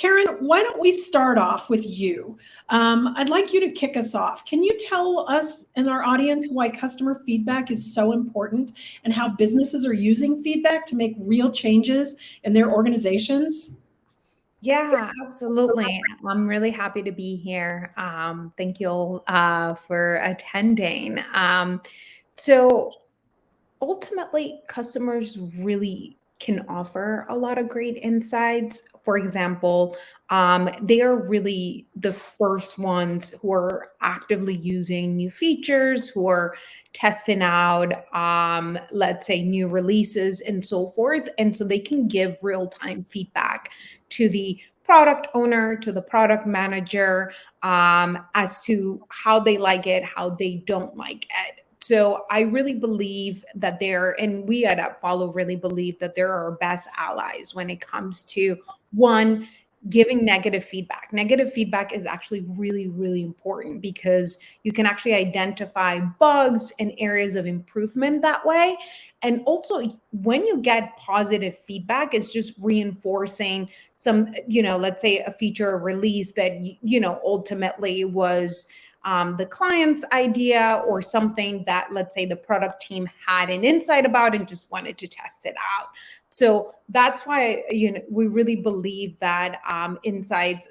Karen, why don't we start off with you? I'd like you to kick us off. Can you tell us and our audience why customer feedback is so important and how businesses are using feedback to make real changes in their organizations? Yeah, absolutely. I'm really happy to be here. Thank you all for attending. So ultimately, customers really can offer a lot of great insights. For example, they are really the first ones who are actively using new features, who are testing out, let's say, new releases and so forth. And so they can give real time feedback to the product owner, to the product manager, as to how they like it, how they don't like it. So I really believe that and we at AppFollow really believe that they're our best allies when it comes to one, giving negative feedback. Negative feedback is actually really, really important because you can actually identify bugs and areas of improvement that way. And also, when you get positive feedback, it's just reinforcing some, let's say a feature release that, ultimately was the client's idea or something that, let's say, the product team had an insight about and just wanted to test it out. So that's why we really believe that insights,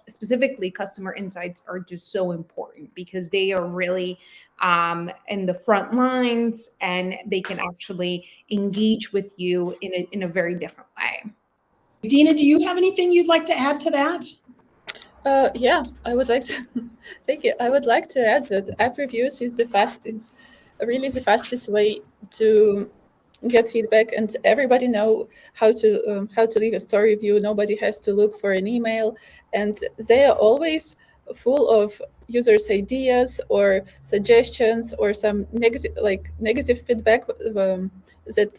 specifically customer insights, are just so important because they are really in the front lines and they can actually engage with you in a very different way. Dina, do you have anything you'd like to add to that? Yeah, I would like to thank you. I would like to add that app reviews is really the fastest way to get feedback, and everybody know how to leave a store review. Nobody has to look for an email, and they are always full of users' ideas or suggestions or some negative feedback that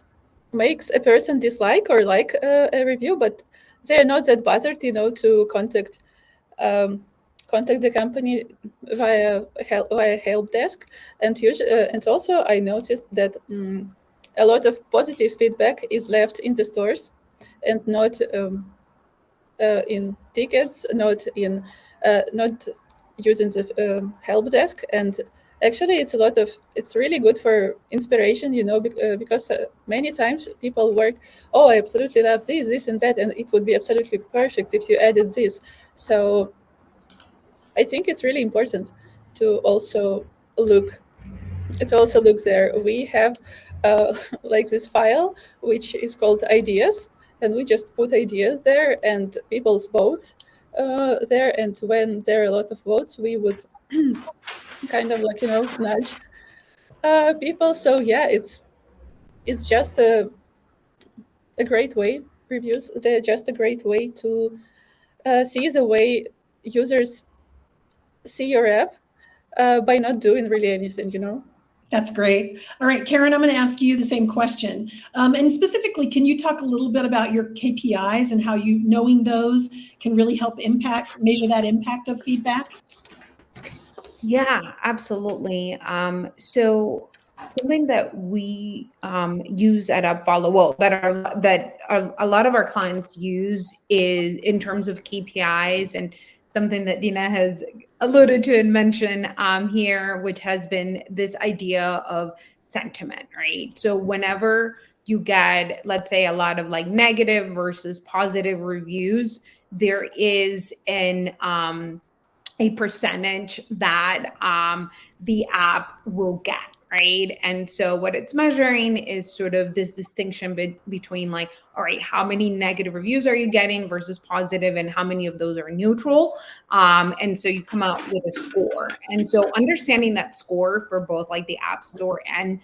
makes a person dislike or like a review, but they are not that bothered, to contact the company via help desk. And also I noticed that a lot of positive feedback is left in the stores and not in tickets, not using the help desk. And actually it's really good for inspiration, because many times people work, oh, I absolutely love this and that, and it would be absolutely perfect if you added this. So I think it's really important to also look there. We have like this file which is called ideas, and we just put ideas there and people's votes there. And when there are a lot of votes, we would kind of nudge people. So yeah, it's just a great way. Reviews, they're just a great way to see the way users see your app by not doing really anything. That's great. All right, Karen, I'm going to ask you the same question. And specifically, can you talk a little bit about your KPIs and how knowing those can really help measure that impact of feedback? Yeah, absolutely. So something that we use at AppFollow, well, that a lot of our clients use is in terms of KPIs, and something that Dina has alluded to and mentioned here, which has been this idea of sentiment, right? So whenever you get, let's say, a lot of like negative versus positive reviews, there is a percentage that the app will get, right? And so what it's measuring is sort of this distinction between like, all right, how many negative reviews are you getting versus positive, and how many of those are neutral? And so you come out with a score. And so understanding that score for both like the App Store and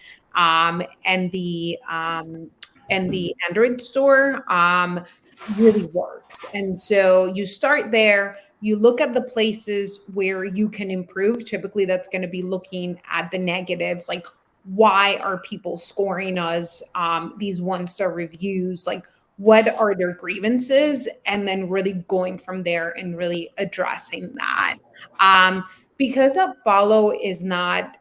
the Android store really works. And so you start there. You look at the places where you can improve. Typically, that's going to be looking at the negatives, like why are people scoring us these one-star reviews? Like, what are their grievances? And then really going from there and really addressing that. Because AppFollow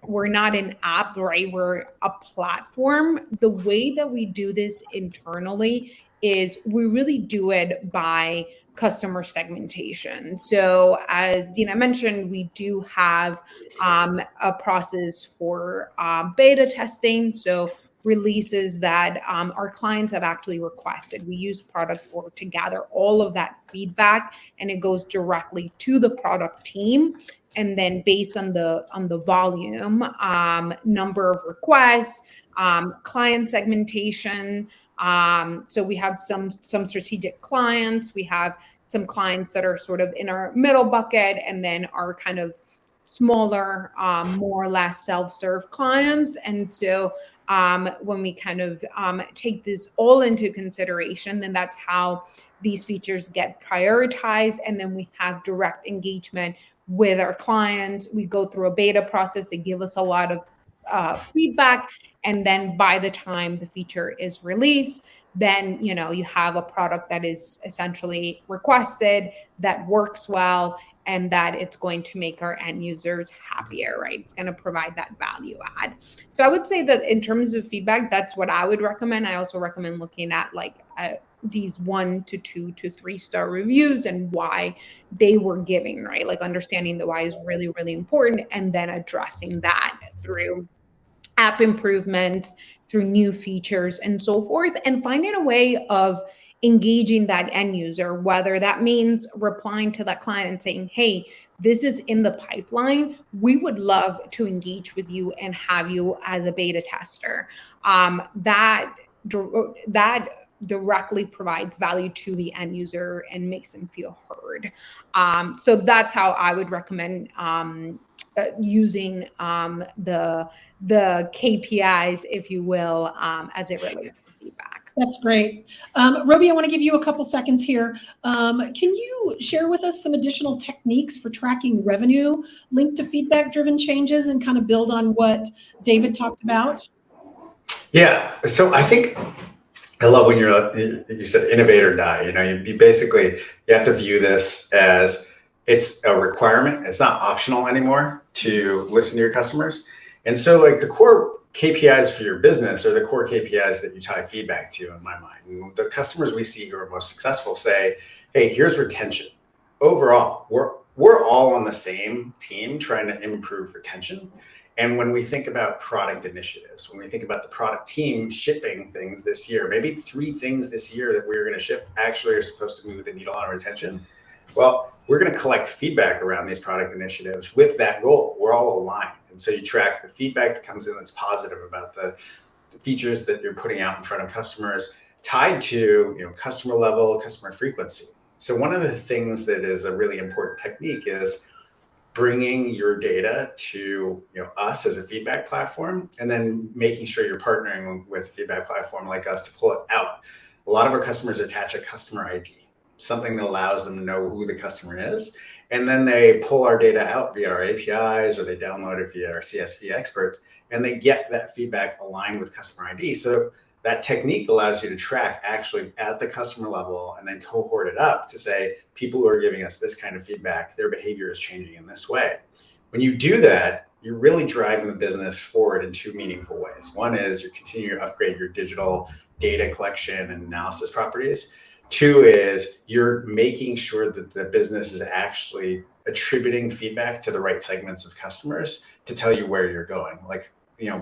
we're not an app, right? We're a platform. The way that we do this internally is we really do it by customer segmentation. So as Dina mentioned, we do have a process for beta testing. So releases that our clients have actually requested. We use Product Board to gather all of that feedback, and it goes directly to the product team. And then based on the volume, number of requests, client segmentation. So we have some strategic clients. We have some clients that are sort of in our middle bucket, and then our kind of smaller, more or less self-serve clients. And so when we kind of take this all into consideration, then that's how these features get prioritized. And then we have direct engagement with our clients. We go through a beta process. They give us a lot of feedback. And then by the time the feature is released, then you have a product that is essentially requested, that works well, and that it's going to make our end users happier, right? It's going to provide that value add. So I would say that in terms of feedback, that's what I would recommend. I also recommend looking at these 1 to 2 to 3 star reviews and why they were giving, right? Like understanding the why is really, really important, and then addressing that through app improvements, through new features and so forth, and finding a way of engaging that end user, whether that means replying to that client and saying, hey, this is in the pipeline. We would love to engage with you and have you as a beta tester. That directly provides value to the end user and makes them feel heard. So that's how I would recommend using the KPIs, if you will, as it relates to feedback. That's great. Roby, I want to give you a couple seconds here. Can you share with us some additional techniques for tracking revenue linked to feedback-driven changes and kind of build on what David talked about? Yeah, so I think I love when you said innovate or die. You basically, you have to view this as it's a requirement. It's not optional anymore to listen to your customers. And so like the core KPIs for your business are the core KPIs that you tie feedback to, in my mind. And the customers we see who are most successful say, hey, here's retention. Overall, we're all on the same team trying to improve retention. And when we think about product initiatives, when we think about the product team shipping things this year, maybe 3 things this year that we're going to ship actually are supposed to move the needle on retention. Well, we're going to collect feedback around these product initiatives with that goal. We're all aligned. And so you track the feedback that comes in that's positive about the features that you're putting out in front of customers, tied to customer level, customer frequency. So one of the things that is a really important technique is bringing your data to us as a feedback platform, and then making sure you're partnering with a feedback platform like us to pull it out. A lot of our customers attach a customer ID, something that allows them to know who the customer is. And then they pull our data out via our APIs, or they download it via our CSV experts, and they get that feedback aligned with customer ID. So that technique allows you to track actually at the customer level and then cohort it up to say, people who are giving us this kind of feedback, their behavior is changing in this way. When you do that, you're really driving the business forward in 2 meaningful ways. One is you're continuing to upgrade your digital data collection and analysis properties. 2 is you're making sure that the business is actually attributing feedback to the right segments of customers to tell you where you're going. Like,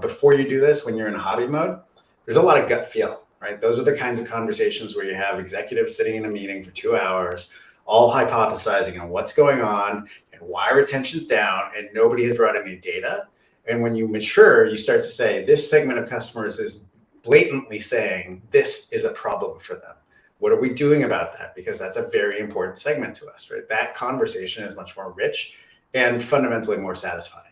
before you do this, when you're in hobby mode, there's a lot of gut feel, right? Those are the kinds of conversations where you have executives sitting in a meeting for 2 hours, all hypothesizing on what's going on and why retention's down, and nobody has brought any data. And when you mature, you start to say, this segment of customers is blatantly saying this is a problem for them. What are we doing about that? Because that's a very important segment to us, right? That conversation is much more rich and fundamentally more satisfying.